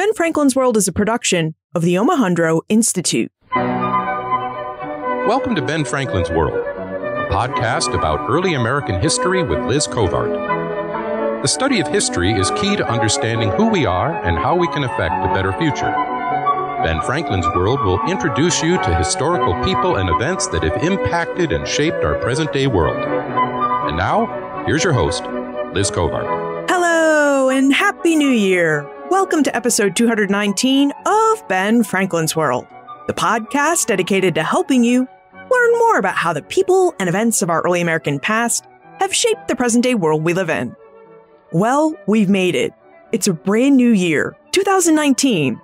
Ben Franklin's World is a production of the Omohundro Institute. Welcome to Ben Franklin's World, a podcast about early American history with Liz Covert. The study of history is key to understanding who we are and how we can affect a better future. Ben Franklin's World will introduce you to historical people and events that have impacted and shaped our present-day world. And now, here's your host, Liz Covert. Hello, and Happy New Year! Welcome to episode 219 of Ben Franklin's World, the podcast dedicated to helping you learn more about how the people and events of our early American past have shaped the present-day world we live in. Well, we've made it. It's a brand new year, 2019.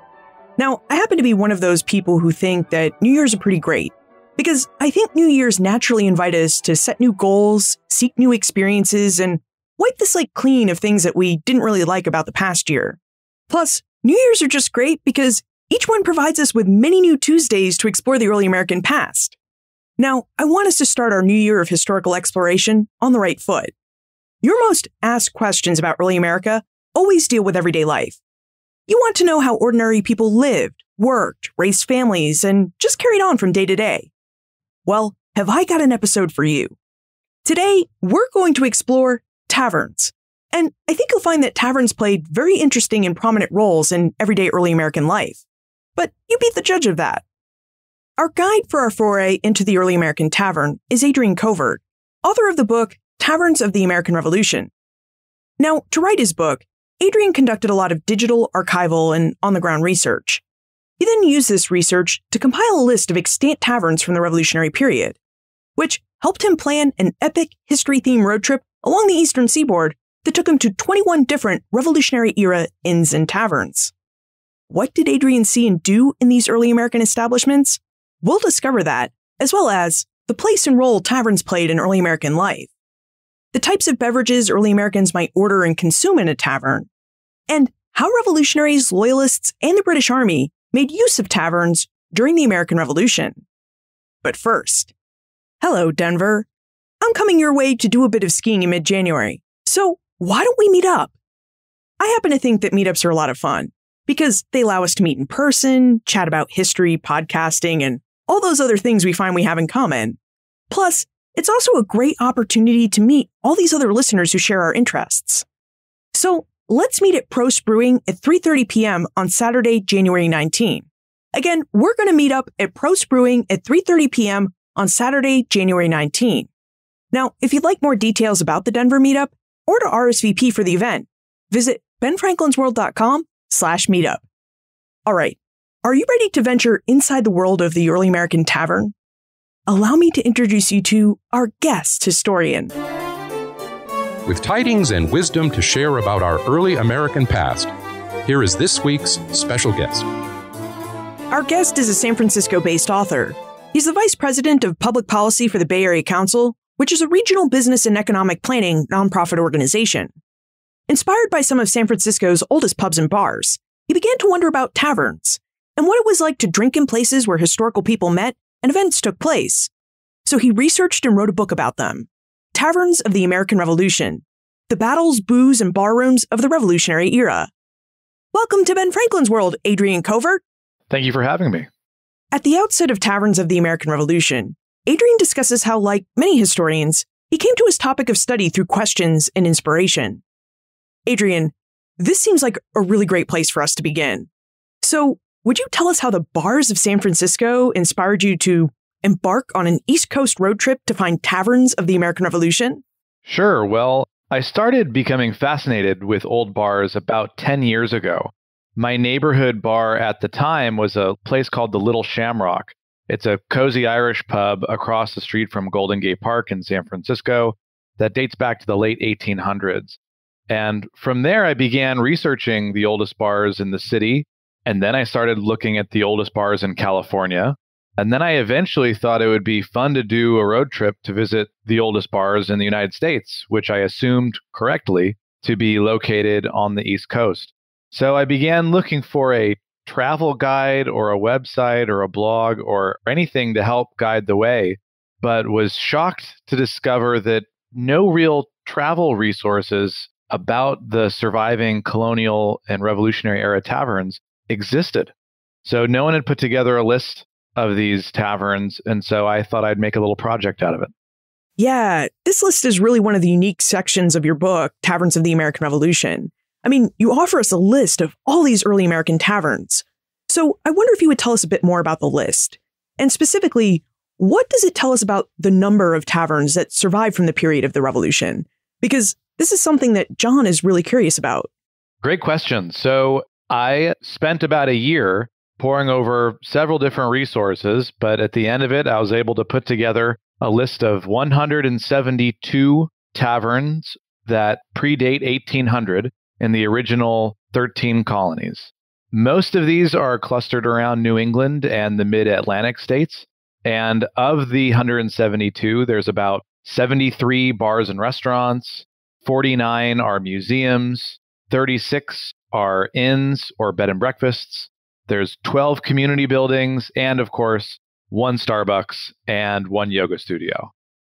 Now, I happen to be one of those people who think that New Year's are pretty great, because I think New Year's naturally invite us to set new goals, seek new experiences, and wipe the slate clean of things that we didn't really like about the past year. Plus, New Year's are just great because each one provides us with many new Tuesdays to explore the early American past. Now, I want us to start our new year of historical exploration on the right foot. Your most asked questions about early America always deal with everyday life. You want to know how ordinary people lived, worked, raised families, and just carried on from day to day. Well, have I got an episode for you. Today, we're going to explore taverns. And I think you'll find that taverns played very interesting and prominent roles in everyday early American life. But you be the judge of that. Our guide for our foray into the early American tavern is Adrian Covert, author of the book Taverns of the American Revolution. Now, to write his book, Adrian conducted a lot of digital, archival, and on-the-ground research. He then used this research to compile a list of extant taverns from the Revolutionary period, which helped him plan an epic history-themed road trip along the eastern seaboard that took him to 21 different Revolutionary-era inns and taverns. What did Adrian see and do in these early American establishments? We'll discover that, as well as the place and role taverns played in early American life, the types of beverages early Americans might order and consume in a tavern, and how revolutionaries, loyalists, and the British Army made use of taverns during the American Revolution. But first, hello, Denver. I'm coming your way to do a bit of skiing in mid-January, so why don't we meet up? I happen to think that meetups are a lot of fun, because they allow us to meet in person, chat about history, podcasting, and all those other things we find we have in common. Plus, it's also a great opportunity to meet all these other listeners who share our interests. So let's meet at Prost Brewing at 3:30 p.m. on Saturday, January 19. Again, we're going to meet up at Prost Brewing at 3:30 p.m. on Saturday, January 19. Now, if you'd like more details about the Denver meetup or to RSVP for the event, visit benfranklinsworld.com/meetup. All right, are you ready to venture inside the world of the early American tavern? Allow me to introduce you to our guest historian. With tidings and wisdom to share about our early American past, here is this week's special guest. Our guest is a San Francisco-based author. He's the vice president of public policy for the Bay Area Council, which is a regional business and economic planning nonprofit organization. Inspired by some of San Francisco's oldest pubs and bars, he began to wonder about taverns and what it was like to drink in places where historical people met and events took place. So he researched and wrote a book about them, Taverns of the American Revolution, the battles, booze, and barrooms of the Revolutionary era. Welcome to Ben Franklin's World, Adrian Covert. Thank you for having me. At the outset of Taverns of the American Revolution, Adrian discusses how, like many historians, he came to his topic of study through questions and inspiration. Adrian, this seems like a really great place for us to begin. So, would you tell us how the bars of San Francisco inspired you to embark on an East Coast road trip to find taverns of the American Revolution? Sure. Well, I started becoming fascinated with old bars about 10 years ago. My neighborhood bar at the time was a place called the Little Shamrock. It's a cozy Irish pub across the street from Golden Gate Park in San Francisco that dates back to the late 1800s. And from there, I began researching the oldest bars in the city. And then I started looking at the oldest bars in California. And then I eventually thought it would be fun to do a road trip to visit the oldest bars in the United States, which I assumed correctly to be located on the East Coast. So I began looking for a travel guide or a website or a blog or anything to help guide the way, but was shocked to discover that no real travel resources about the surviving colonial and revolutionary era taverns existed. So no one had put together a list of these taverns, and so I thought I'd make a little project out of it. Yeah, this list is really one of the unique sections of your book, Taverns of the American Revolution. I mean, you offer us a list of all these early American taverns. So I wonder if you would tell us a bit more about the list. And specifically, what does it tell us about the number of taverns that survived from the period of the Revolution? Because this is something that John is really curious about. Great question. So I spent about a year poring over several different resources, but at the end of it, I was able to put together a list of 172 taverns that predate 1800 in the original 13 colonies. Most of these are clustered around New England and the mid-Atlantic states. And of the 172, there's about 73 bars and restaurants, 49 are museums, 36 are inns or bed and breakfasts. There's 12 community buildings, and of course, one Starbucks and one yoga studio.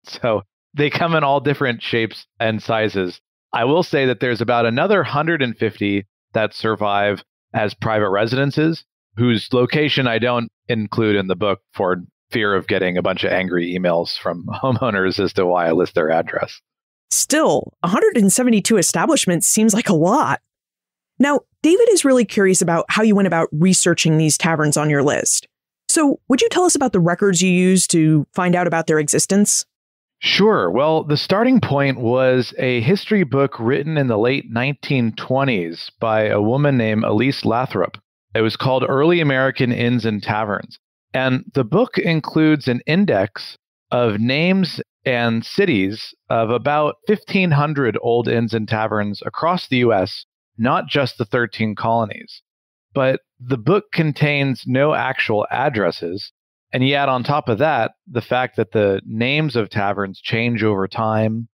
So they come in all different shapes and sizes. I will say that there's about another 150 that survive as private residences, whose location I don't include in the book for fear of getting a bunch of angry emails from homeowners as to why I list their address. Still, 172 establishments seems like a lot. Now, David is really curious about how you went about researching these taverns on your list. So would you tell us about the records you used to find out about their existence? Sure. Well, the starting point was a history book written in the late 1920s by a woman named Elise Lathrop. It was called Early American Inns and Taverns. And the book includes an index of names and cities of about 1,500 old inns and taverns across the U.S., not just the 13 colonies. But the book contains no actual addresses. And yet, on top of that, the fact that the names of taverns change over time,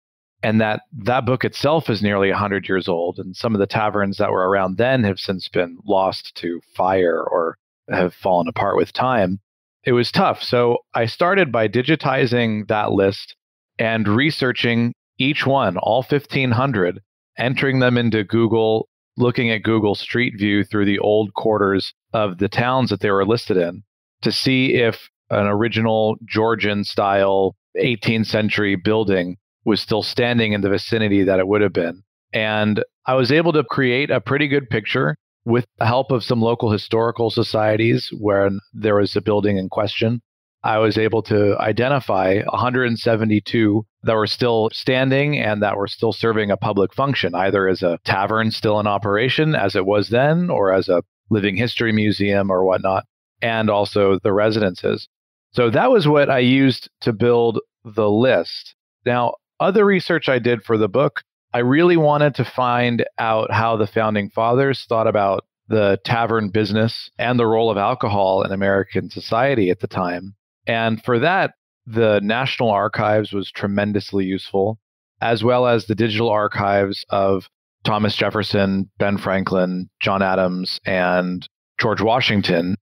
and that book itself is nearly 100 years old, and some of the taverns that were around then have since been lost to fire or have fallen apart with time, it was tough. So I started by digitizing that list and researching each one, all 1,500, entering them into Google, looking at Google Street View through the old quarters of the towns that they were listed in, to see if an original Georgian-style 18th century building was still standing in the vicinity that it would have been. And I was able to create a pretty good picture with the help of some local historical societies where there was a building in question. I was able to identify 172 that were still standing and that were still serving a public function, either as a tavern still in operation as it was then, or as a living history museum or whatnot, and also the residences. So that was what I used to build the list. Now, other research I did for the book, I really wanted to find out how the founding fathers thought about the tavern business and the role of alcohol in American society at the time. And for that, the National Archives was tremendously useful, as well as the digital archives of Thomas Jefferson, Ben Franklin, John Adams, and George Washington.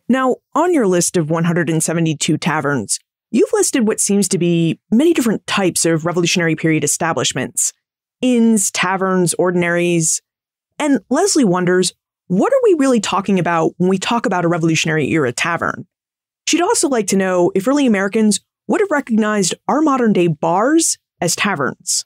Now, on your list of 172 taverns, you've listed what seems to be many different types of Revolutionary period establishments: inns, taverns, ordinaries. And Leslie wonders, what are we really talking about when we talk about a Revolutionary era tavern? She'd also like to know if early Americans would have recognized our modern-day bars as taverns.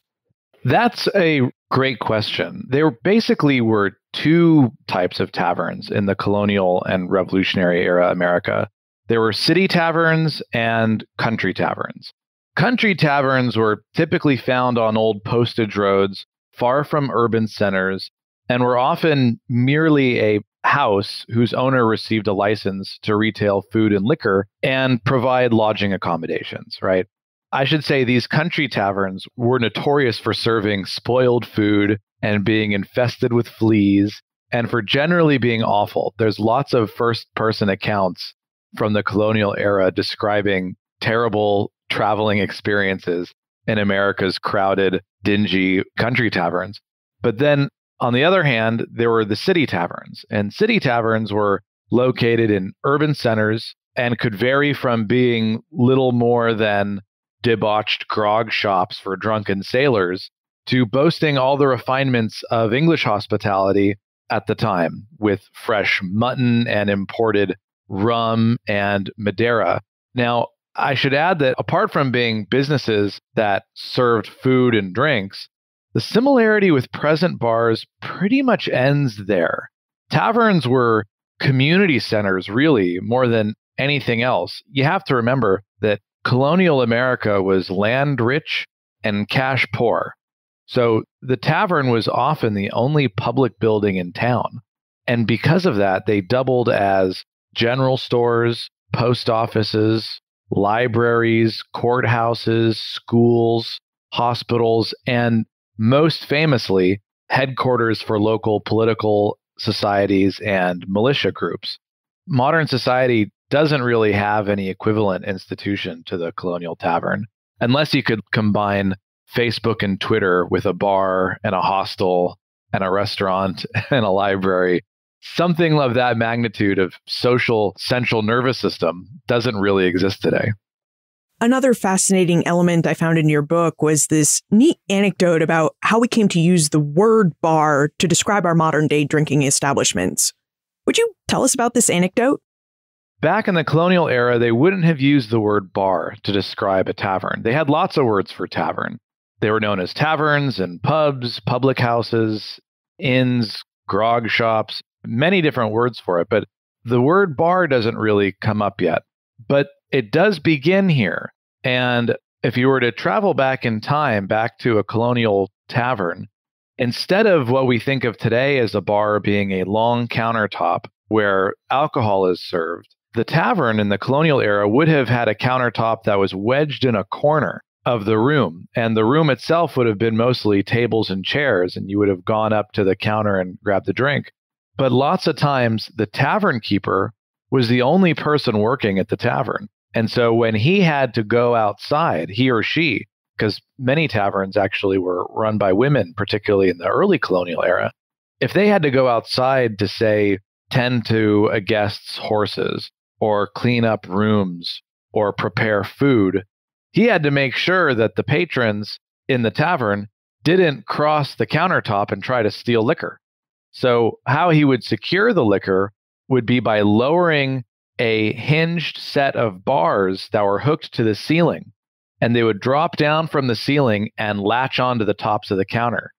That's a great question. There basically were two types of taverns in the colonial and Revolutionary era America. There were city taverns and country taverns. Country taverns were typically found on old postage roads, far from urban centers, and were often merely a house whose owner received a license to retail food and liquor and provide lodging accommodations, right? I should say these country taverns were notorious for serving spoiled food and being infested with fleas and for generally being awful. There's lots of first-person accounts from the colonial era describing terrible traveling experiences in America's crowded, dingy country taverns. But then, on the other hand, there were the city taverns. And city taverns were located in urban centers and could vary from being little more than debauched grog shops for drunken sailors to boasting all the refinements of English hospitality at the time with fresh mutton and imported rum and Madeira. Now, I should add that apart from being businesses that served food and drinks, the similarity with present bars pretty much ends there. Taverns were community centers, really, more than anything else. You have to remember that colonial America was land rich and cash poor. So the tavern was often the only public building in town. And because of that, they doubled as general stores, post offices, libraries, courthouses, schools, hospitals, and most famously, headquarters for local political societies and militia groups. Modern society doesn't really have any equivalent institution to the colonial tavern, unless you could combine Facebook and Twitter with a bar and a hostel and a restaurant and a library. Something of that magnitude of social central nervous system doesn't really exist today. Another fascinating element I found in your book was this neat anecdote about how we came to use the word bar to describe our modern day drinking establishments. Would you tell us about this anecdote? Back in the colonial era, they wouldn't have used the word bar to describe a tavern. They had lots of words for tavern. They were known as taverns and pubs, public houses, inns, grog shops, many different words for it. But the word bar doesn't really come up yet. But it does begin here. And if you were to travel back in time, back to a colonial tavern, instead of what we think of today as a bar being a long countertop where alcohol is served, the tavern in the colonial era would have had a countertop that was wedged in a corner of the room. And the room itself would have been mostly tables and chairs, and you would have gone up to the counter and grabbed a drink. But lots of times, the tavern keeper was the only person working at the tavern. And so when he had to go outside, he or she, because many taverns actually were run by women, particularly in the early colonial era, if they had to go outside to, say, tend to a guest's horses or clean up rooms or prepare food, he had to make sure that the patrons in the tavern didn't cross the countertop and try to steal liquor. So how he would secure the liquor would be by lowering a hinged set of bars that were hooked to the ceiling, and they would drop down from the ceiling and latch onto the tops of the counter.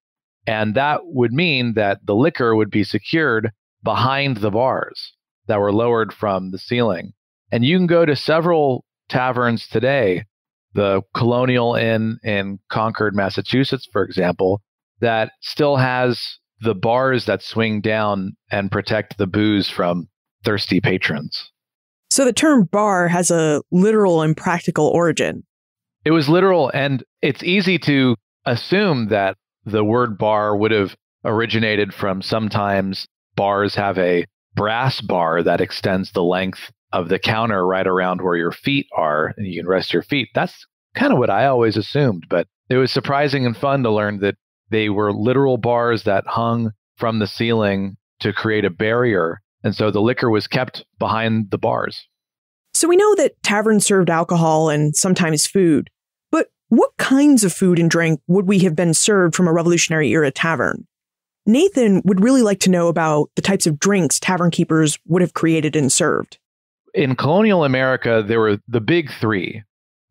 And that would mean that the liquor would be secured behind the bars that were lowered from the ceiling. And you can go to several taverns today, the Colonial Inn in Concord, Massachusetts, for example, that still has the bars that swing down and protect the booze from thirsty patrons. So the term bar has a literal and practical origin. It was literal, and it's easy to assume that the word bar would have originated from sometimes bars have a brass bar that extends the length of the counter right around where your feet are, and you can rest your feet. That's kind of what I always assumed, but it was surprising and fun to learn that they were literal bars that hung from the ceiling to create a barrier, and so the liquor was kept behind the bars. So we know that taverns served alcohol and sometimes food, but what kinds of food and drink would we have been served from a Revolutionary era tavern? Nathan would really like to know about the types of drinks tavern keepers would have created and served. In colonial America, there were the big three: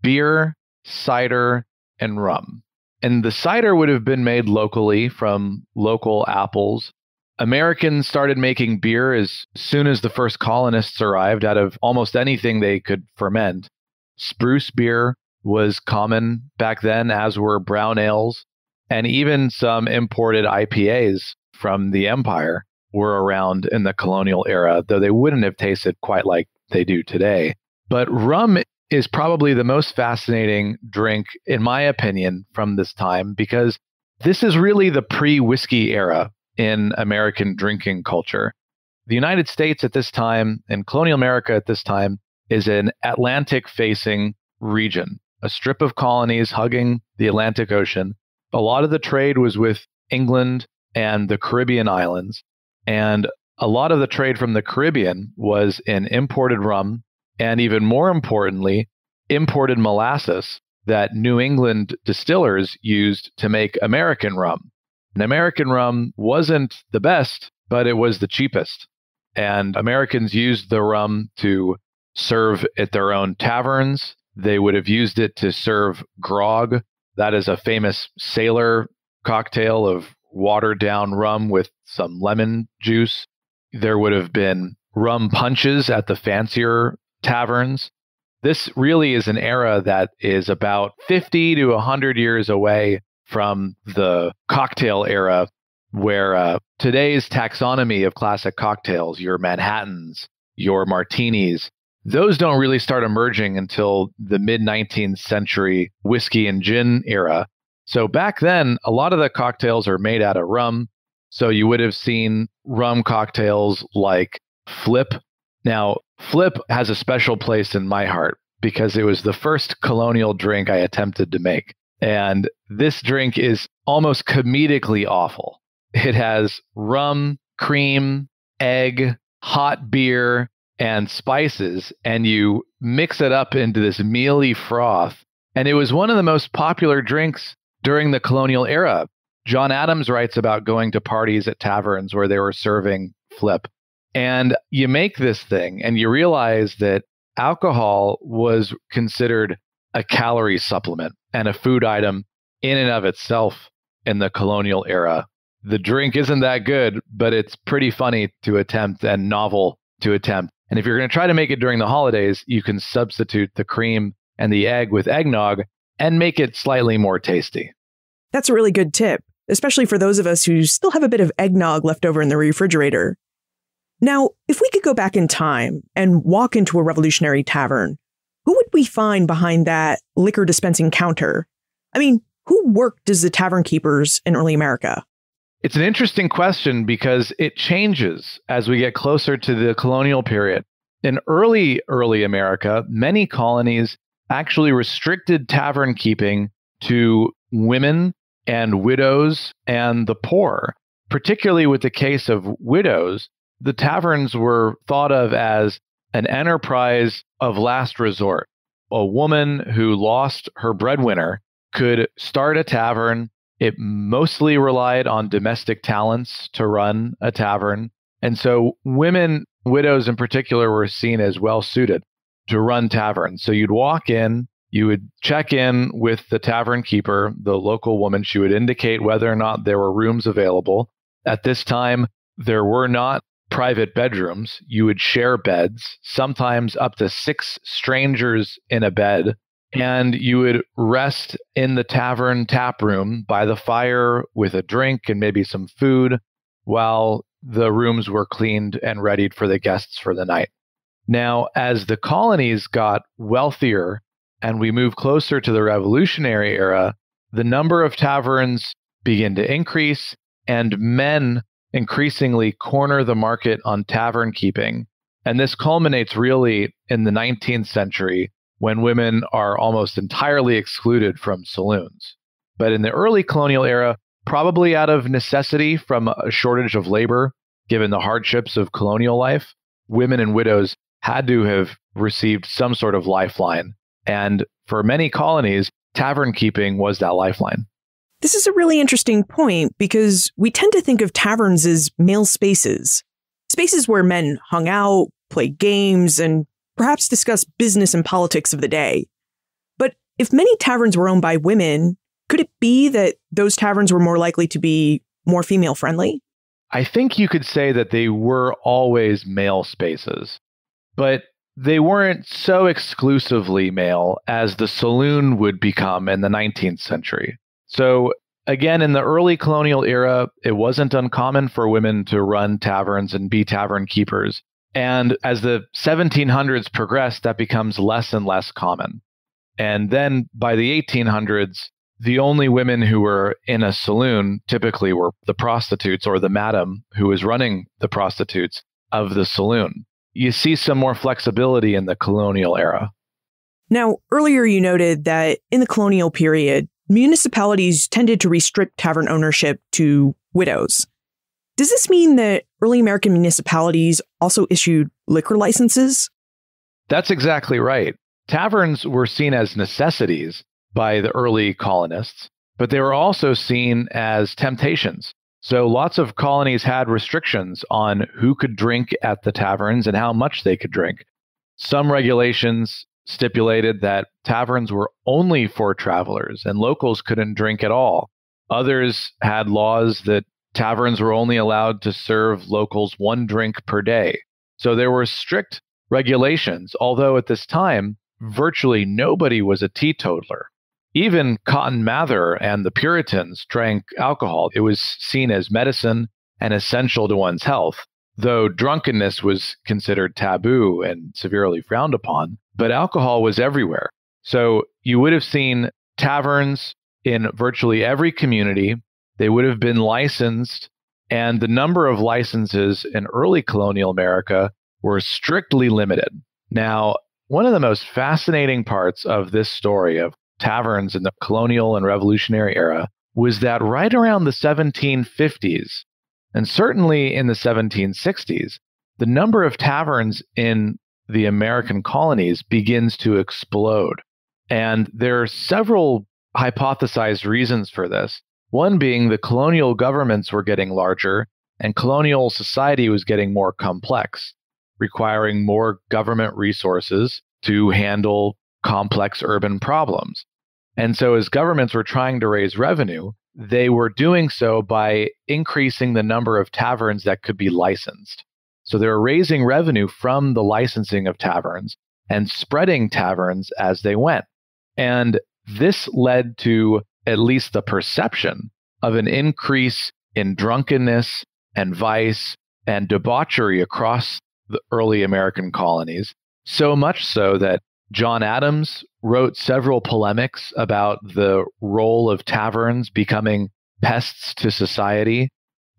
beer, cider, and rum. And the cider would have been made locally from local apples. Americans started making beer as soon as the first colonists arrived out of almost anything they could ferment. Spruce beer was common back then, as were brown ales, and even some imported IPAs from the empire were around in the colonial era, though they wouldn't have tasted quite like they do today. But rum is probably the most fascinating drink, in my opinion, from this time, because this is really the pre-whiskey era in American drinking culture. The United States at this time, and colonial America at this time, is an Atlantic-facing region, a strip of colonies hugging the Atlantic Ocean. A lot of the trade was with England and the Caribbean islands, and a lot of the trade from the Caribbean was in imported rum, and even more importantly, imported molasses that New England distillers used to make American rum. And American rum wasn't the best but it was the cheapest. And Americans used the rum to serve at their own taverns. They would have used it to serve grog. That is a famous sailor cocktail of watered down rum with some lemon juice. There would have been rum punches at the fancier taverns. This really is an era that is about 50 to 100 years away from the cocktail era, where today's taxonomy of classic cocktails, your Manhattans, your martinis, those don't really start emerging until the mid-19th century whiskey and gin era. So back then, a lot of the cocktails are made out of rum. So you would have seen rum cocktails like Flip. Now, Flip has a special place in my heart because it was the first Colonial drink I attempted to make. And this drink is almost comedically awful. It has rum, cream, egg, hot beer, and spices, and you mix it up into this mealy froth. And it was one of the most popular drinks during the Colonial era. John Adams writes about going to parties at taverns where they were serving Flip. And you make this thing and you realize that alcohol was considered a calorie supplement and a food item in and of itself in the Colonial era. The drink isn't that good, but it's pretty funny to attempt and novel to attempt. And if you're going to try to make it during the holidays, you can substitute the cream and the egg with eggnog and make it slightly more tasty. That's a really good tip, especially for those of us who still have a bit of eggnog left over in the refrigerator. Now, if we could go back in time and walk into a Revolutionary tavern, who would we find behind that liquor dispensing counter? I mean, who worked as the tavern keepers in early America? It's an interesting question because it changes as we get closer to the Colonial period. In early America, many colonies actually restricted tavern keeping to women and widows and the poor. Particularly with the case of widows, the taverns were thought of as an enterprise of last resort. A woman who lost her breadwinner could start a tavern. It mostly relied on domestic talents to run a tavern. And so women, widows in particular, were seen as well suited to run taverns. So you'd walk in, you would check in with the tavern keeper, the local woman. She would indicate whether or not there were rooms available. At this time, there were not private bedrooms. You would share beds, sometimes up to 6 strangers in a bed. And you would rest in the tavern tap room by the fire with a drink and maybe some food while the rooms were cleaned and readied for the guests for the night. Now, as the colonies got wealthier and we move closer to the Revolutionary era, the number of taverns begin to increase and men increasingly corner the market on tavern keeping. And this culminates really in the 19th century when women are almost entirely excluded from saloons. But in the early Colonial era, probably out of necessity from a shortage of labor, given the hardships of colonial life, women and widows had to have received some sort of lifeline. And for many colonies, tavern keeping was that lifeline. This is a really interesting point because we tend to think of taverns as male spaces where men hung out, played games, and perhaps discuss business and politics of the day. But if many taverns were owned by women, could it be that those taverns were more likely to be more female-friendly? I think you could say that they were always male spaces, but they weren't so exclusively male as the saloon would become in the 19th century. So again, in the early Colonial era, it wasn't uncommon for women to run taverns and be tavern keepers. And as the 1700s progressed, that becomes less and less common. And then by the 1800s, the only women who were in a saloon typically were the prostitutes or the madam who was running the prostitutes of the saloon. You see some more flexibility in the Colonial era. Now, earlier you noted that in the Colonial period, municipalities tended to restrict tavern ownership to widows. Does this mean that early American municipalities also issued liquor licenses? That's exactly right. Taverns were seen as necessities by the early colonists, but they were also seen as temptations. So lots of colonies had restrictions on who could drink at the taverns and how much they could drink. Some regulations stipulated that taverns were only for travelers and locals couldn't drink at all. Others had laws that taverns were only allowed to serve locals one drink per day. So there were strict regulations, although at this time, virtually nobody was a teetotaler. Even Cotton Mather and the Puritans drank alcohol. It was seen as medicine and essential to one's health, though drunkenness was considered taboo and severely frowned upon. But alcohol was everywhere. So you would have seen taverns in virtually every community. They would have been licensed, and the number of licenses in early colonial America were strictly limited. Now, one of the most fascinating parts of this story of taverns in the colonial and revolutionary era was that right around the 1750s, and certainly in the 1760s, the number of taverns in the American colonies begins to explode. And there are several hypothesized reasons for this. One being the colonial governments were getting larger and colonial society was getting more complex, requiring more government resources to handle complex urban problems. And so as governments were trying to raise revenue, they were doing so by increasing the number of taverns that could be licensed. So they were raising revenue from the licensing of taverns and spreading taverns as they went. And this led to at least the perception of an increase in drunkenness and vice and debauchery across the early American colonies, so much so that John Adams wrote several polemics about the role of taverns becoming pests to society.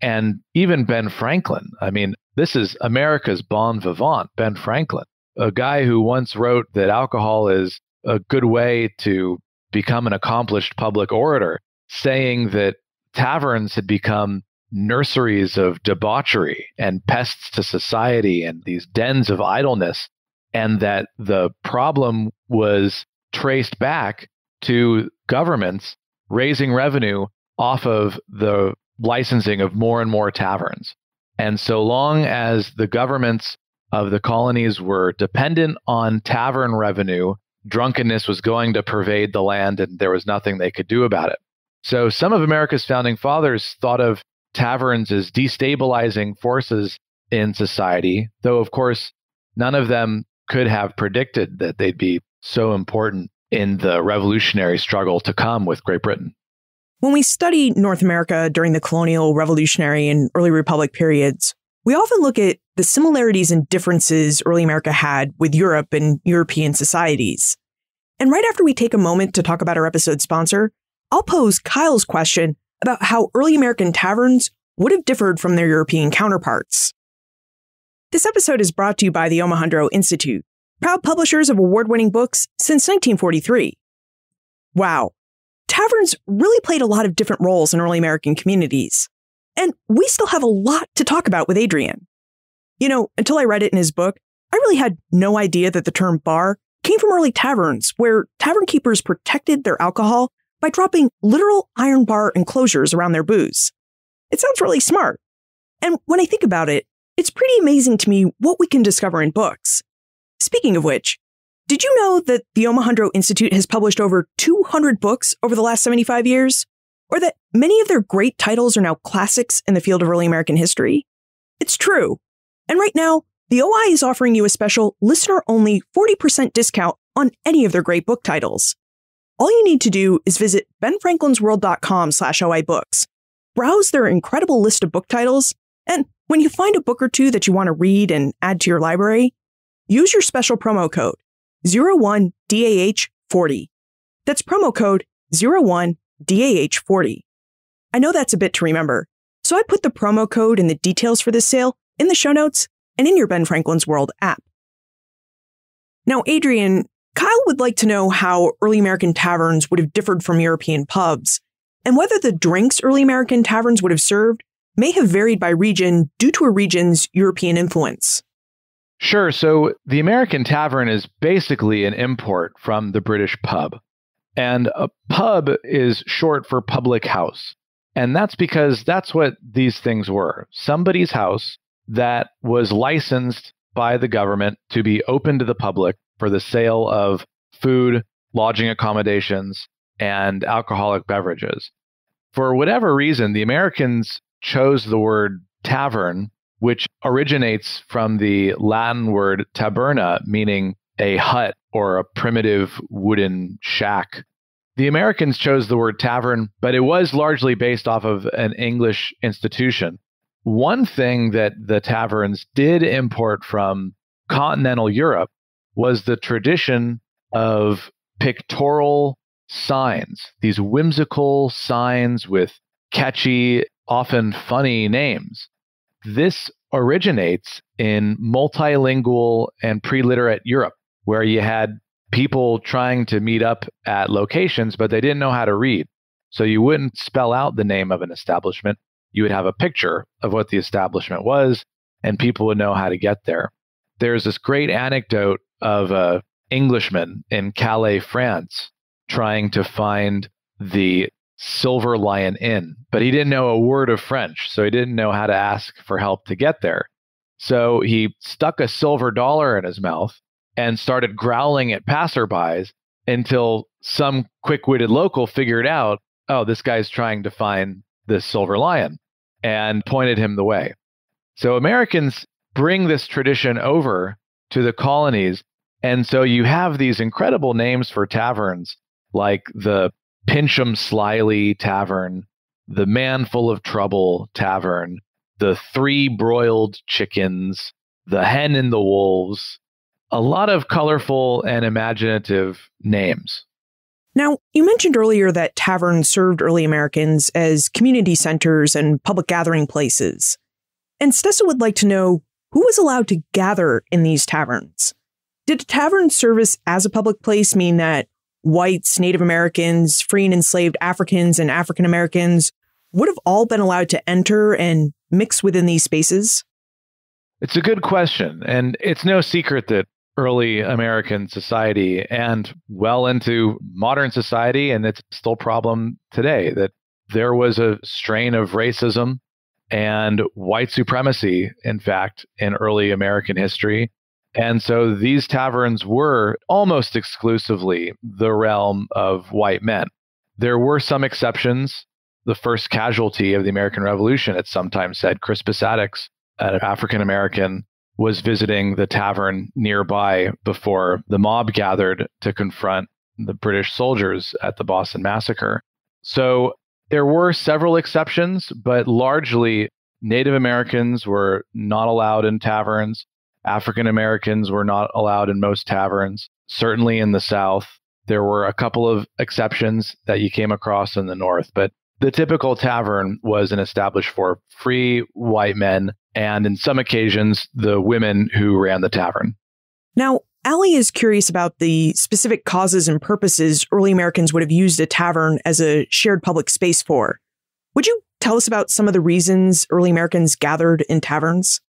And even Ben Franklin, I mean, this is America's bon vivant, Ben Franklin, a guy who once wrote that alcohol is a good way to become an accomplished public orator, saying that taverns had become nurseries of debauchery and pests to society and these dens of idleness, and that the problem was traced back to governments raising revenue off of the licensing of more and more taverns. And so long as the governments of the colonies were dependent on tavern revenue, drunkenness was going to pervade the land and there was nothing they could do about it. So some of America's founding fathers thought of taverns as destabilizing forces in society, though of course none of them could have predicted that they'd be so important in the revolutionary struggle to come with Great Britain. When we study North America during the colonial, revolutionary, and early republic periods, we often look at the similarities and differences early America had with Europe and European societies. And right after we take a moment to talk about our episode sponsor, I'll pose Kyle's question about how early American taverns would have differed from their European counterparts. This episode is brought to you by the Omohundro Institute, proud publishers of award-winning books since 1943. Wow. Taverns really played a lot of different roles in early American communities. And we still have a lot to talk about with Adrian. You know, until I read it in his book, I really had no idea that the term bar came from early taverns, where tavern keepers protected their alcohol by dropping literal iron bar enclosures around their booze. It sounds really smart. And when I think about it, it's pretty amazing to me what we can discover in books. Speaking of which, did you know that the Omohundro Institute has published over 200 books over the last 75 years? Or that many of their great titles are now classics in the field of early American history? It's true. And right now, the OI is offering you a special listener-only 40% discount on any of their great book titles. All you need to do is visit benfranklinsworld.com/OI books, browse their incredible list of book titles, and when you find a book or two that you want to read and add to your library, use your special promo code 01DAH40. That's promo code 01DAH40. I know that's a bit to remember, so I put the promo code and the details for this sale in the show notes and in your Ben Franklin's World app. Now, Adrian, Kyle would like to know how early American taverns would have differed from European pubs, and whether the drinks early American taverns would have served may have varied by region due to a region's European influence. Sure. So the American tavern is basically an import from the British pub. And a pub is short for public house. And that's because that's what these things were. Somebody's house that was licensed by the government to be open to the public for the sale of food, lodging accommodations, and alcoholic beverages. For whatever reason, the Americans chose the word tavern, which originates from the Latin word taberna, meaning a hut or a primitive wooden shack. The Americans chose the word tavern, but it was largely based off of an English institution. One thing that the taverns did import from continental Europe was the tradition of pictorial signs, these whimsical signs with catchy, often funny names. This originates in multilingual and pre-literate Europe, where you had people trying to meet up at locations, but they didn't know how to read. So you wouldn't spell out the name of an establishment. You would have a picture of what the establishment was, and people would know how to get there. There's this great anecdote of an Englishman in Calais, France, trying to find the Silver Lion Inn, but he didn't know a word of French, so he didn't know how to ask for help to get there. So he stuck a silver dollar in his mouth and started growling at passerbys until some quick-witted local figured out, oh, this guy's trying to find this silver lion, and pointed him the way. So Americans bring this tradition over to the colonies, and so you have these incredible names for taverns, like the Pinch 'em Slyly Tavern, the Man Full of Trouble Tavern, the Three Broiled Chickens, the Hen and the Wolves. A lot of colorful and imaginative names. Now, you mentioned earlier that taverns served early Americans as community centers and public gathering places. And Stessa would like to know who was allowed to gather in these taverns. Did a tavern service as a public place mean that whites, Native Americans, free and enslaved Africans, and African Americans would have all been allowed to enter and mix within these spaces? It's a good question, and it's no secret that early American society and well into modern society, and it's still a problem today, that there was a strain of racism and white supremacy, in fact, in early American history. And so these taverns were almost exclusively the realm of white men. There were some exceptions. The first casualty of the American Revolution, it's sometimes said, Crispus Attucks, an African American, was visiting the tavern nearby before the mob gathered to confront the British soldiers at the Boston Massacre. So there were several exceptions, but largely Native Americans were not allowed in taverns. African Americans were not allowed in most taverns. Certainly in the South, there were a couple of exceptions that you came across in the North, but the typical tavern was an established for free white men, and in some occasions, the women who ran the tavern. Now, Allie is curious about the specific causes and purposes early Americans would have used a tavern as a shared public space for. Would you tell us about some of the reasons early Americans gathered in taverns?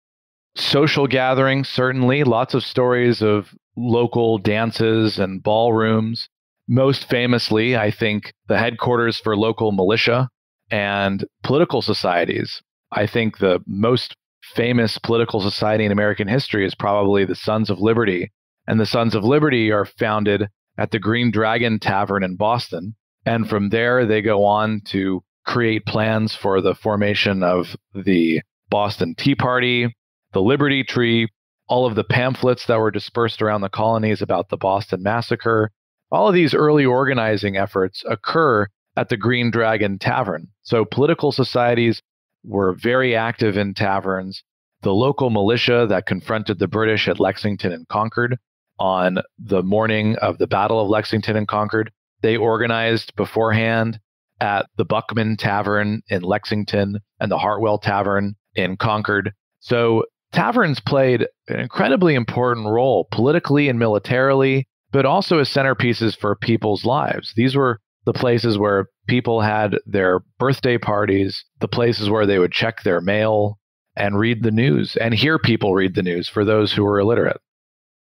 Social gatherings, certainly. Lots of stories of local dances and ballrooms. Most famously, I think, the headquarters for local militia and political societies. I think the most famous political society in American history is probably the Sons of Liberty. And the Sons of Liberty are founded at the Green Dragon Tavern in Boston. And from there, they go on to create plans for the formation of the Boston Tea Party, the Liberty Tree, all of the pamphlets that were dispersed around the colonies about the Boston Massacre. All of these early organizing efforts occur at the Green Dragon Tavern. So political societies were very active in taverns. The local militia that confronted the British at Lexington and Concord on the morning of the Battle of Lexington and Concord, they organized beforehand at the Buckman Tavern in Lexington and the Hartwell Tavern in Concord. So taverns played an incredibly important role politically and militarily, but also as centerpieces for people's lives. These were the places where people had their birthday parties, the places where they would check their mail and read the news and hear people read the news for those who were illiterate.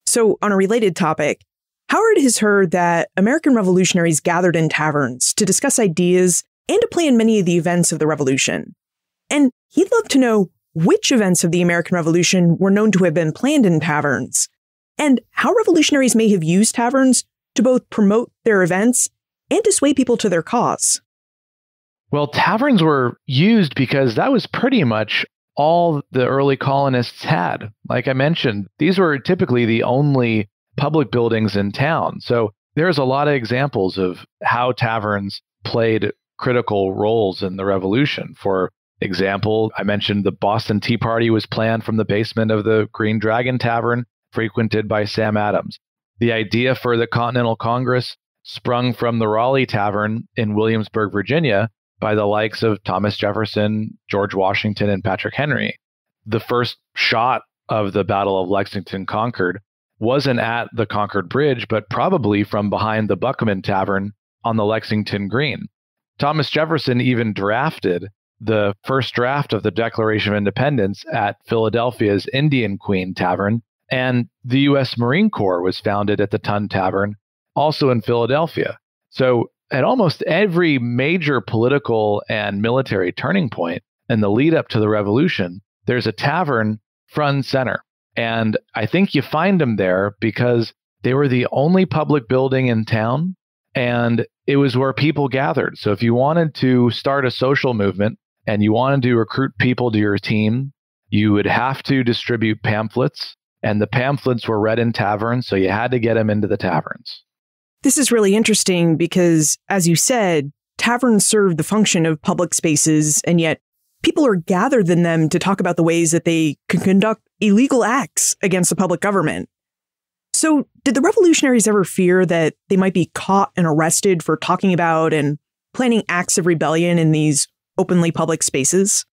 So on a related topic, Howard has heard that American revolutionaries gathered in taverns to discuss ideas and to plan many of the events of the Revolution. And he'd love to know which events of the American Revolution were known to have been planned in taverns, and how revolutionaries may have used taverns to both promote their events and to sway people to their cause. Well, taverns were used because that was pretty much all the early colonists had. Like I mentioned, these were typically the only public buildings in town. So there's a lot of examples of how taverns played critical roles in the Revolution. For example, I mentioned the Boston Tea Party was planned from the basement of the Green Dragon Tavern, frequented by Sam Adams. The idea for the Continental Congress sprung from the Raleigh Tavern in Williamsburg, Virginia, by the likes of Thomas Jefferson, George Washington, and Patrick Henry. The first shot of the Battle of Lexington-Concord wasn't at the Concord Bridge, but probably from behind the Buckman Tavern on the Lexington Green. Thomas Jefferson even drafted the first draft of the Declaration of Independence at Philadelphia's Indian Queen Tavern, and the U.S. Marine Corps was founded at the Tun Tavern, also in Philadelphia. So at almost every major political and military turning point in the lead up to the Revolution, there's a tavern front and center. And I think you find them there because they were the only public building in town, and it was where people gathered. So if you wanted to start a social movement and you wanted to recruit people to your team, you would have to distribute pamphlets, and the pamphlets were read in taverns, so you had to get them into the taverns. This is really interesting because, as you said, taverns serve the function of public spaces, and yet people are gathered in them to talk about the ways that they can conduct illegal acts against the public government. So did the revolutionaries ever fear that they might be caught and arrested for talking about and planning acts of rebellion in these openly public spaces?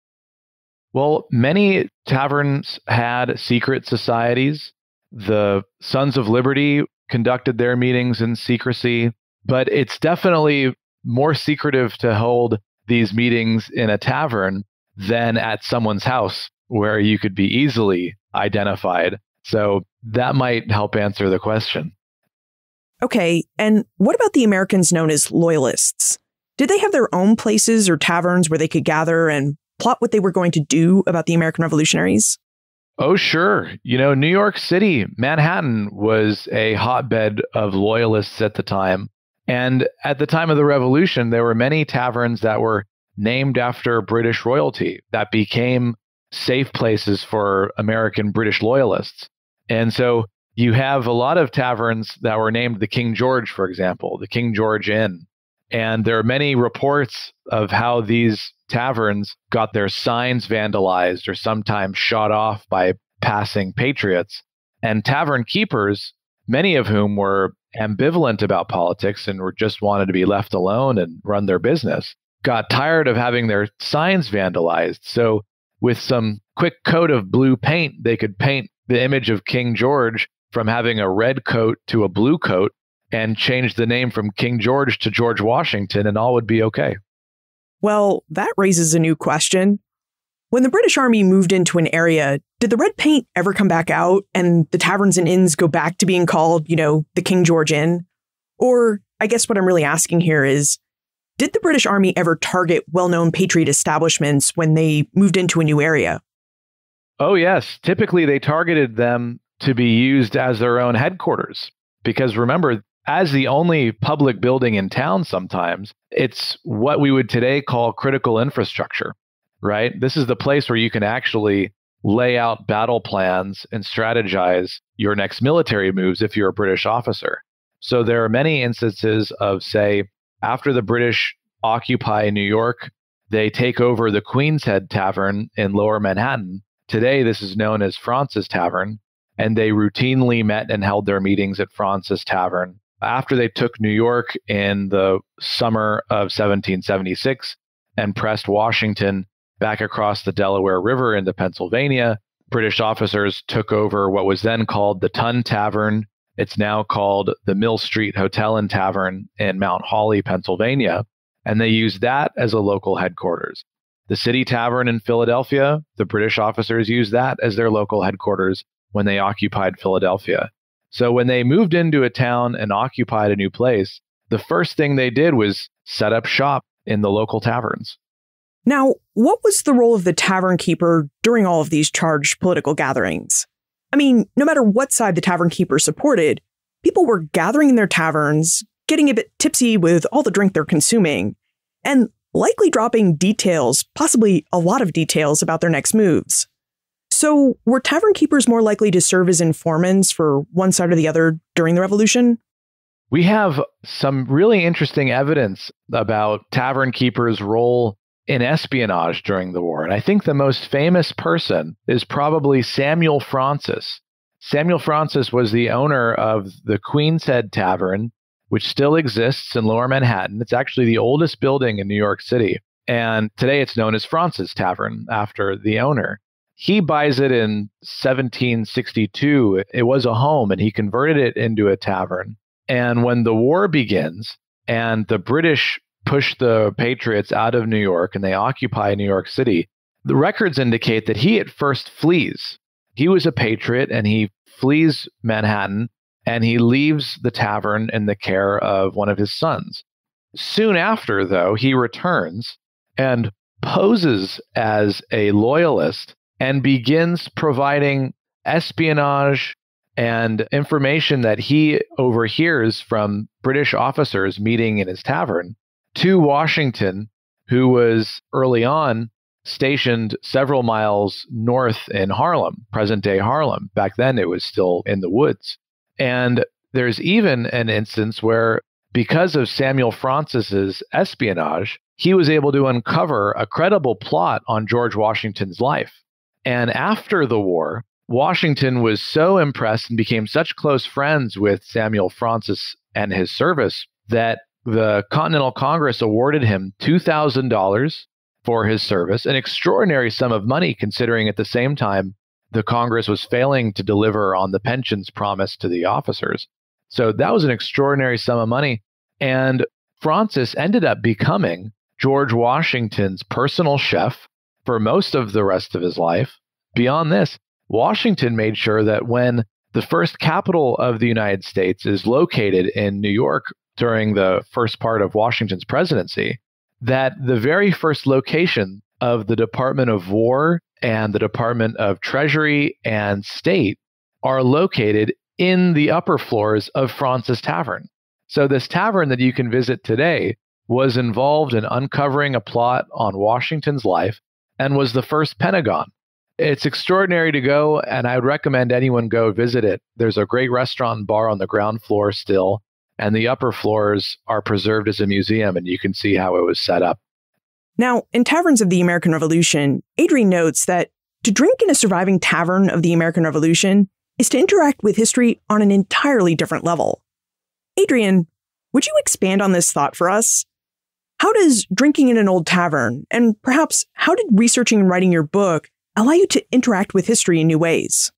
Well, many taverns had secret societies. The Sons of Liberty conducted their meetings in secrecy, but it's definitely more secretive to hold these meetings in a tavern than at someone's house where you could be easily identified. So that might help answer the question. Okay, and what about the Americans known as Loyalists? Did they have their own places or taverns where they could gather and plot what they were going to do about the American revolutionaries? Oh, sure. New York City, Manhattan was a hotbed of loyalists at the time. And at the time of the Revolution, there were many taverns that were named after British royalty that became safe places for American British loyalists. And so you have a lot of taverns that were named the King George, for example, the King George Inn. And there are many reports of how these taverns got their signs vandalized or sometimes shot off by passing patriots. And tavern keepers, many of whom were ambivalent about politics and were just wanted to be left alone and run their business, got tired of having their signs vandalized. So with some quick coat of blue paint, they could paint the image of King George from having a red coat to a blue coat and change the name from King George to George Washington, and all would be okay. Well, that raises a new question. When the British Army moved into an area, did the red paint ever come back out and the taverns and inns go back to being called, the King George Inn? Or I guess what I'm really asking here is, did the British Army ever target well-known Patriot establishments when they moved into a new area? Oh, yes. Typically, they targeted them to be used as their own headquarters. Because remember, as the only public building in town sometimes, it's what we would today call critical infrastructure, right? This is the place where you can actually lay out battle plans and strategize your next military moves if you're a British officer. So there are many instances of, say, after the British occupy New York, they take over the Queen's Head Tavern in Lower Manhattan. Today, this is known as Fraunces Tavern, and they routinely met and held their meetings at Fraunces Tavern. After they took New York in the summer of 1776 and pressed Washington back across the Delaware River into Pennsylvania, British officers took over what was then called the Tun Tavern. It's now called the Mill Street Hotel and Tavern in Mount Holly, Pennsylvania, and they used that as a local headquarters. The City Tavern in Philadelphia, the British officers used that as their local headquarters when they occupied Philadelphia. So when they moved into a town and occupied a new place, the first thing they did was set up shop in the local taverns. Now, what was the role of the tavern keeper during all of these charged political gatherings? I mean, no matter what side the tavern keeper supported, people were gathering in their taverns, getting a bit tipsy with all the drink they're consuming, and likely dropping details, possibly a lot of details about their next moves. So, were tavern keepers more likely to serve as informants for one side or the other during the Revolution? We have some really interesting evidence about tavern keepers' role in espionage during the war. And I think the most famous person is probably Samuel Francis. Samuel Francis was the owner of the Queen's Head Tavern, which still exists in Lower Manhattan. It's actually the oldest building in New York City. And today it's known as Francis Tavern after the owner. He buys it in 1762. It was a home and he converted it into a tavern. And when the war begins and the British push the Patriots out of New York and they occupy New York City, the records indicate that he at first flees. He was a Patriot and he flees Manhattan and he leaves the tavern in the care of one of his sons. Soon after, though, he returns and poses as a loyalist and begins providing espionage and information that he overhears from British officers meeting in his tavern to Washington, who was early on stationed several miles north in Harlem, present-day Harlem. Back then, it was still in the woods. And there's even an instance where, because of Samuel Francis's espionage, he was able to uncover a credible plot on George Washington's life. And after the war, Washington was so impressed and became such close friends with Samuel Francis and his service that the Continental Congress awarded him $2,000 for his service, an extraordinary sum of money considering at the same time the Congress was failing to deliver on the pensions promised to the officers. So that was an extraordinary sum of money. And Francis ended up becoming George Washington's personal chef for most of the rest of his life. Beyond this, Washington made sure that when the first capital of the United States is located in New York during the first part of Washington's presidency, that the very first location of the Department of War and the Department of Treasury and State are located in the upper floors of Francis Tavern. So this tavern that you can visit today was involved in uncovering a plot on Washington's life and was the first Pentagon. It's extraordinary to go, and I would recommend anyone go visit it. There's a great restaurant and bar on the ground floor still, and the upper floors are preserved as a museum, and you can see how it was set up. Now, in Taverns of the American Revolution, Adrian notes that to drink in a surviving tavern of the American Revolution is to interact with history on an entirely different level. Adrian, would you expand on this thought for us? How does drinking in an old tavern, and perhaps how did researching and writing your book allow you to interact with history in new ways?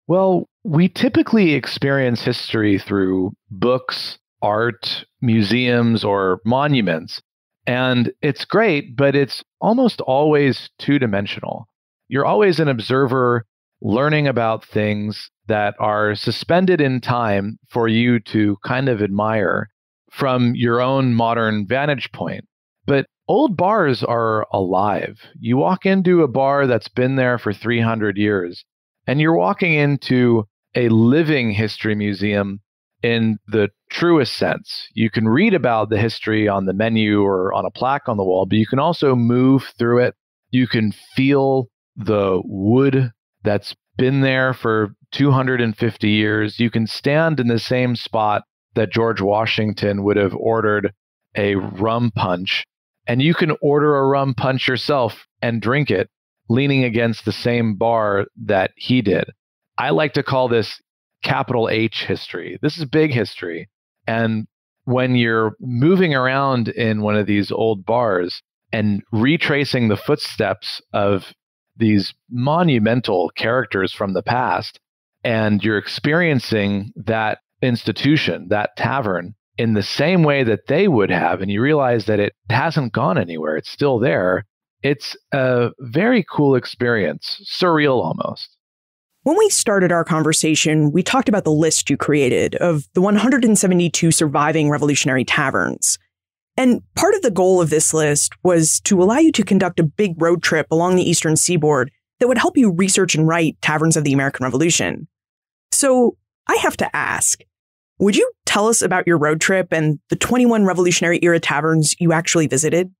Well, we typically experience history through books, art, museums, or monuments. And it's great, but it's almost always two-dimensional. You're always an observer learning about things that are suspended in time for you to kind of admire from your own modern vantage point. But old bars are alive. You walk into a bar that's been there for 300 years, and you're walking into a living history museum in the truest sense. You can read about the history on the menu or on a plaque on the wall, but you can also move through it. You can feel the wood that's been there for 250 years. You can stand in the same spot that George Washington would have ordered a rum punch, and you can order a rum punch yourself and drink it, leaning against the same bar that he did. I like to call this capital H history. This is big history. And when you're moving around in one of these old bars and retracing the footsteps of these monumental characters from the past, and you're experiencing that institution, that tavern, in the same way that they would have, and you realize that it hasn't gone anywhere, it's still there, it's a very cool experience, surreal almost. When we started our conversation, we talked about the list you created of the 172 surviving revolutionary taverns. And part of the goal of this list was to allow you to conduct a big road trip along the eastern seaboard that would help you research and write taverns of the American Revolution. So I have to ask, would you tell us about your road trip and the 21 Revolutionary era taverns you actually visited?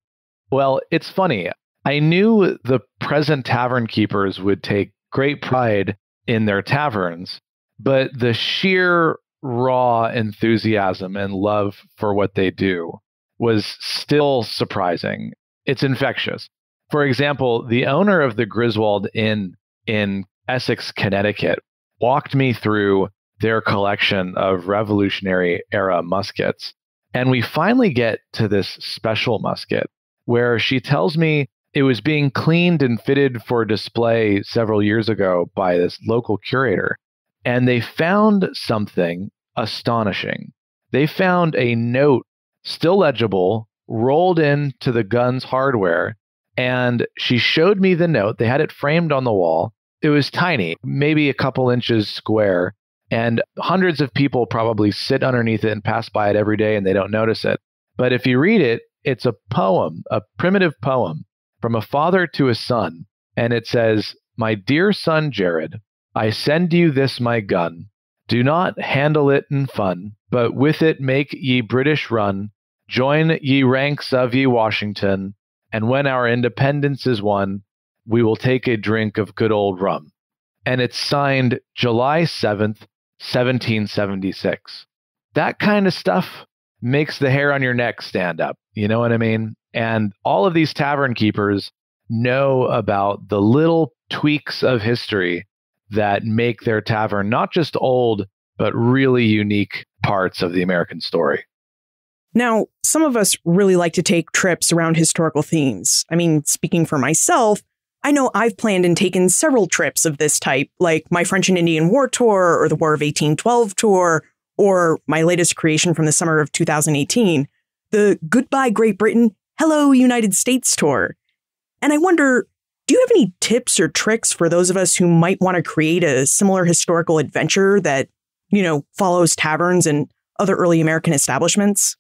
Well, it's funny. I knew the present tavern keepers would take great pride in their taverns, but the sheer raw enthusiasm and love for what they do was still surprising. It's infectious. For example, the owner of the Griswold Inn in Essex, Connecticut, walked me through their collection of Revolutionary era muskets. And we finally get to this special musket where she tells me it was being cleaned and fitted for display several years ago by this local curator. And they found something astonishing. They found a note, still legible, rolled into the gun's hardware. And she showed me the note. They had it framed on the wall. It was tiny, maybe a couple inches square. And hundreds of people probably sit underneath it and pass by it every day and they don't notice it. But if you read it, it's a poem, a primitive poem from a father to a son. And it says, "My dear son Jared, I send you this my gun. Do not handle it in fun, but with it make ye British run. Join ye ranks of ye Washington. And when our independence is won, we will take a drink of good old rum." And it's signed July 7th, 1776. That kind of stuff makes the hair on your neck stand up. You know what I mean? And all of these tavern keepers know about the little tweaks of history that make their tavern not just old, but really unique parts of the American story. Now, some of us really like to take trips around historical themes. I mean, speaking for myself, I know I've planned and taken several trips of this type, like my French and Indian War tour or the War of 1812 tour, or my latest creation from the summer of 2018, the Goodbye Great Britain, Hello United States tour. And I wonder, do you have any tips or tricks for those of us who might want to create a similar historical adventure that, follows taverns and other early American establishments?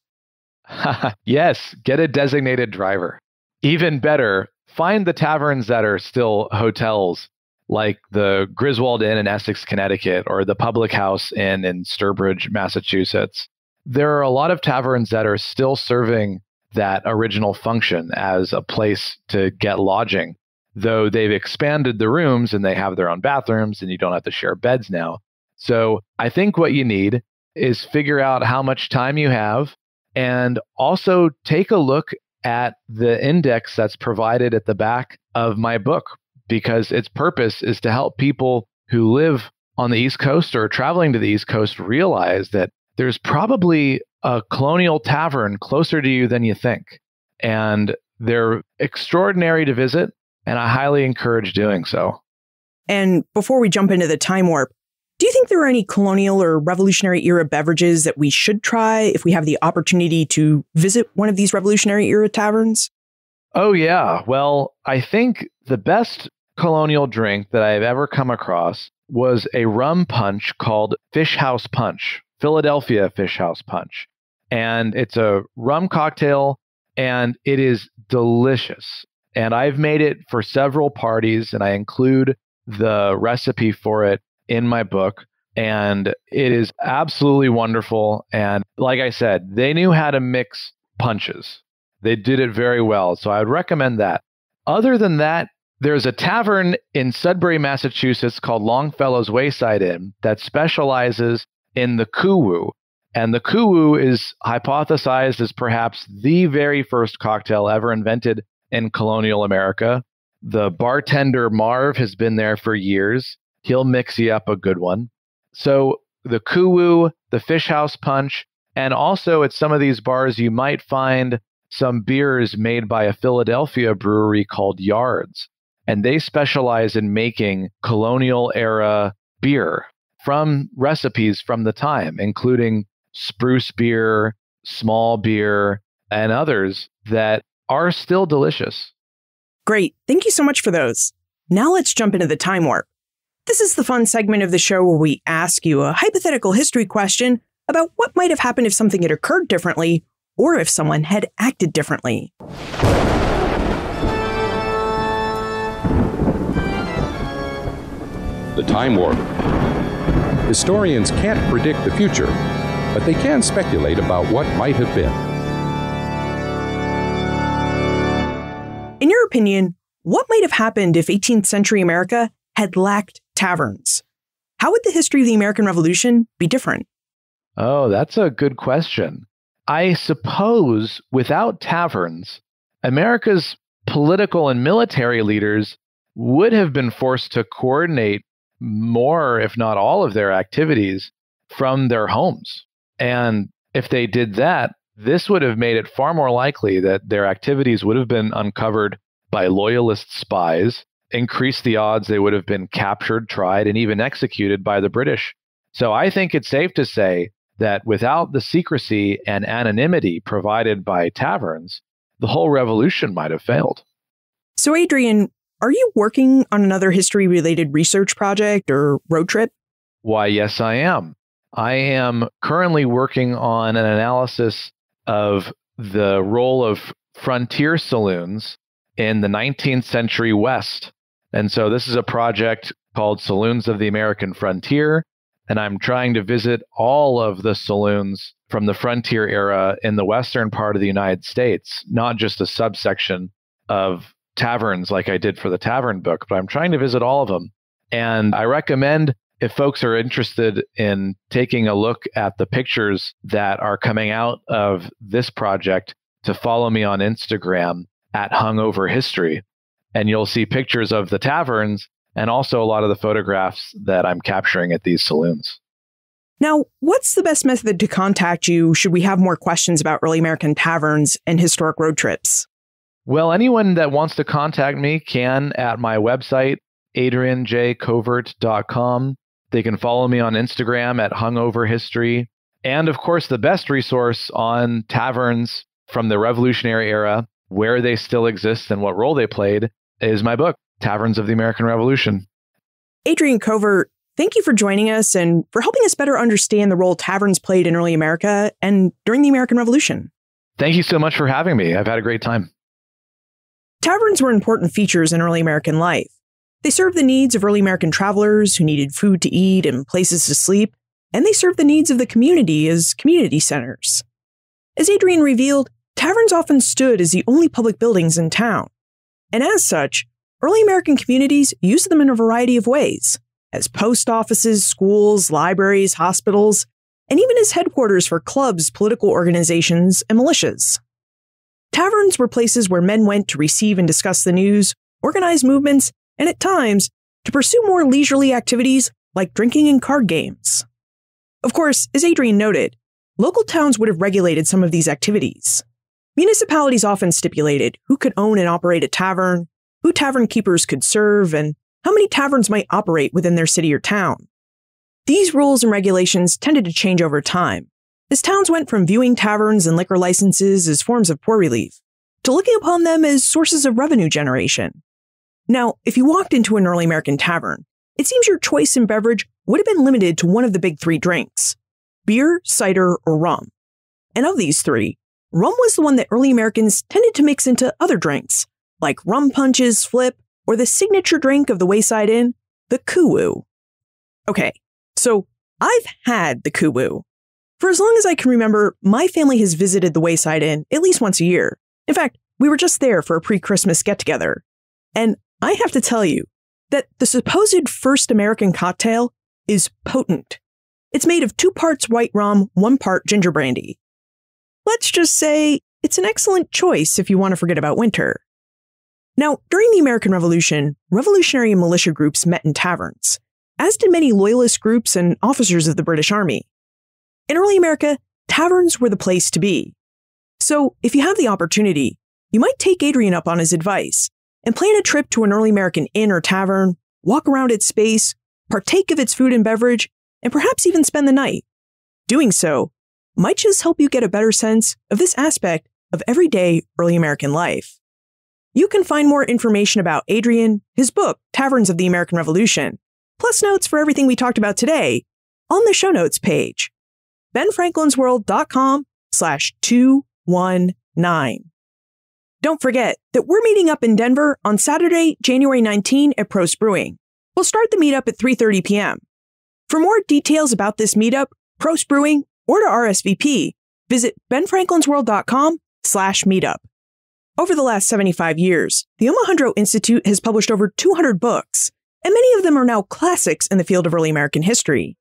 Yes, get a designated driver. Even better, find the taverns that are still hotels, like the Griswold Inn in Essex, Connecticut, or the Public House Inn in Sturbridge, Massachusetts. There are a lot of taverns that are still serving that original function as a place to get lodging, though they've expanded the rooms and they have their own bathrooms and you don't have to share beds now. So I think what you need is figure out how much time you have and also take a look at the index that's provided at the back of my book, because its purpose is to help people who live on the East Coast or traveling to the East Coast realize that there's probably a Colonial tavern closer to you than you think. And they're extraordinary to visit, and I highly encourage doing so. And before we jump into the time warp, do you think there are any Colonial or Revolutionary era beverages that we should try if we have the opportunity to visit one of these Revolutionary era taverns? Oh, yeah. Well, I think the best Colonial drink that I've ever come across was a rum punch called Fish House Punch, Philadelphia Fish House Punch. And it's a rum cocktail, and it is delicious. And I've made it for several parties, and I include the recipe for it in my book. And it is absolutely wonderful. And like I said, they knew how to mix punches. They did it very well. So I would recommend that. Other than that, there's a tavern in Sudbury, Massachusetts called Longfellow's Wayside Inn that specializes in the kuwu. And the kuwu is hypothesized as perhaps the very first cocktail ever invented in colonial America. The bartender Marv has been there for years. He'll mix you up a good one. So the kuwu, the Fish House Punch, and also at some of these bars, you might find some beers made by a Philadelphia brewery called Yards. And they specialize in making colonial era beer from recipes from the time, including spruce beer, small beer, and others that are still delicious. Great. Thank you so much for those. Now let's jump into the time warp. This is the fun segment of the show where we ask you a hypothetical history question about what might have happened if something had occurred differently, or if someone had acted differently. The Time Warp. Historians can't predict the future, but they can speculate about what might have been. In your opinion, what might have happened if 18th century America had lacked taverns? How would the history of the American Revolution be different? Oh, that's a good question. I suppose without taverns, America's political and military leaders would have been forced to coordinate more, if not all, of their activities from their homes. And if they did that, this would have made it far more likely that their activities would have been uncovered by loyalist spies, increased the odds they would have been captured, tried, and even executed by the British. So I think it's safe to say that without the secrecy and anonymity provided by taverns, the whole revolution might have failed. So, Adrian, are you working on another history-related research project or road trip? Why, yes, I am. I am currently working on an analysis of the role of frontier saloons in the 19th century West. And so this is a project called Saloons of the American Frontier, and I'm trying to visit all of the saloons from the frontier era in the western part of the United States, not just a subsection of taverns like I did for the Tavern book, but I'm trying to visit all of them. And I recommend, if folks are interested in taking a look at the pictures that are coming out of this project, to follow me on Instagram at Hungover History. And you'll see pictures of the taverns and also a lot of the photographs that I'm capturing at these saloons. Now, what's the best method to contact you should we have more questions about early American taverns and historic road trips? Well, anyone that wants to contact me can at my website, adrianjcovert.com. They can follow me on Instagram at Hungover History. And of course, the best resource on taverns from the Revolutionary era, where they still exist and what role they played, is my book, Taverns of the American Revolution. Adrian Covert, thank you for joining us and for helping us better understand the role taverns played in early America and during the American Revolution. Thank you so much for having me. I've had a great time. Taverns were important features in early American life. They served the needs of early American travelers who needed food to eat and places to sleep, and they served the needs of the community as community centers. As Adrian revealed, taverns often stood as the only public buildings in town. And as such, early American communities used them in a variety of ways, as post offices, schools, libraries, hospitals, and even as headquarters for clubs, political organizations, and militias. Taverns were places where men went to receive and discuss the news, organize movements, and at times, to pursue more leisurely activities like drinking and card games. Of course, as Adrian noted, local towns would have regulated some of these activities. Municipalities often stipulated who could own and operate a tavern, who tavern keepers could serve, and how many taverns might operate within their city or town. These rules and regulations tended to change over time, as towns went from viewing taverns and liquor licenses as forms of poor relief to looking upon them as sources of revenue generation. Now, if you walked into an early American tavern, it seems your choice in beverage would have been limited to one of the big three drinks: beer, cider, or rum. And of these three, rum was the one that early Americans tended to mix into other drinks, like rum punches, flip, or the signature drink of the Wayside Inn, the kuwu. Okay, so I've had the kuwu. For as long as I can remember, my family has visited the Wayside Inn at least once a year. In fact, we were just there for a pre-Christmas get-together. And I have to tell you that the supposed first American cocktail is potent. It's made of 2 parts white rum, 1 part ginger brandy. Let's just say it's an excellent choice if you want to forget about winter. Now, during the American Revolution, revolutionary and militia groups met in taverns, as did many loyalist groups and officers of the British Army. In early America, taverns were the place to be. So, if you have the opportunity, you might take Adrian up on his advice and plan a trip to an early American inn or tavern, walk around its space, partake of its food and beverage, and perhaps even spend the night. Doing so might just help you get a better sense of this aspect of everyday early American life. You can find more information about Adrian, his book, Taverns of the American Revolution, plus notes for everything we talked about today on the show notes page, benfranklinsworld.com/210. Don't forget that we're meeting up in Denver on Saturday, January 19 at Prost Brewing. We'll start the meetup at 3:30 p.m. For more details about this meetup, Prost Brewing, or to RSVP, visit benfranklinsworld.com/meetup. Over the last 75 years, the Omohundro Institute has published over 200 books, and many of them are now classics in the field of early American history.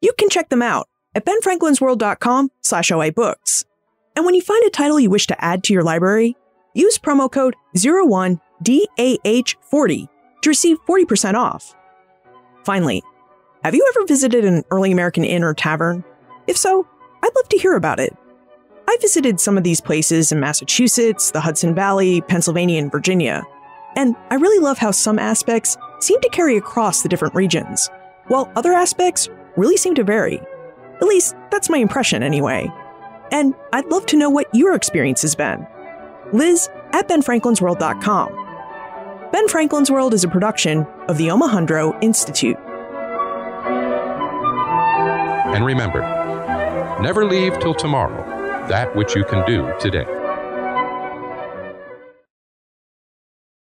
You can check them out at benfranklinsworld.com/OAbooks. And when you find a title you wish to add to your library, use promo code 01DAH40 to receive 40% off. Finally, have you ever visited an early American inn or tavern? If so, I'd love to hear about it. I visited some of these places in Massachusetts, the Hudson Valley, Pennsylvania, and Virginia, and I really love how some aspects seem to carry across the different regions, while other aspects really seem to vary. At least, that's my impression anyway. And I'd love to know what your experience has been. Liz at benfranklinsworld.com. Ben Franklin's World is a production of the Omohundro Institute. And remember, never leave till tomorrow that which you can do today.